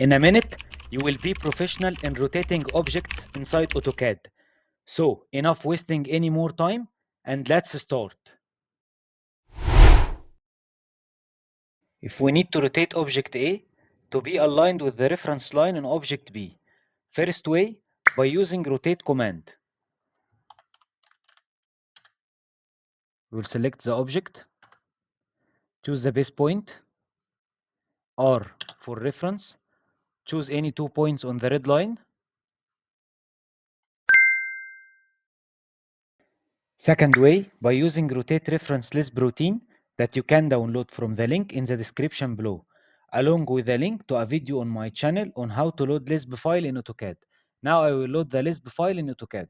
In a minute, you will be professional in rotating objects inside AutoCAD. So, enough wasting any more time, and let's start. If we need to rotate object A to be aligned with the reference line in object B, first way, by using rotate command. We'll select the object, choose the base point, R for reference, choose any 2 points on the red line. Second way, by using rotate reference Lisp routine that you can download from the link in the description below, along with a link to a video on my channel on how to load Lisp file in AutoCAD. Now I will load the Lisp file in AutoCAD.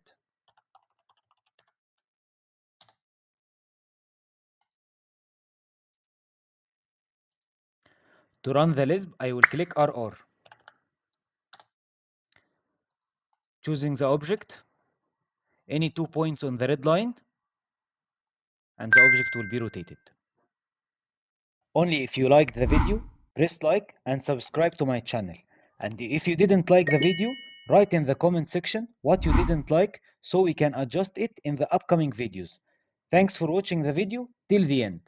To run the Lisp, I will click RR. Choosing the object, any 2 points on the red line, and the object will be rotated. Only if you liked the video, press like and subscribe to my channel. And if you didn't like the video, write in the comment section what you didn't like so we can adjust it in the upcoming videos. Thanks for watching the video till the end.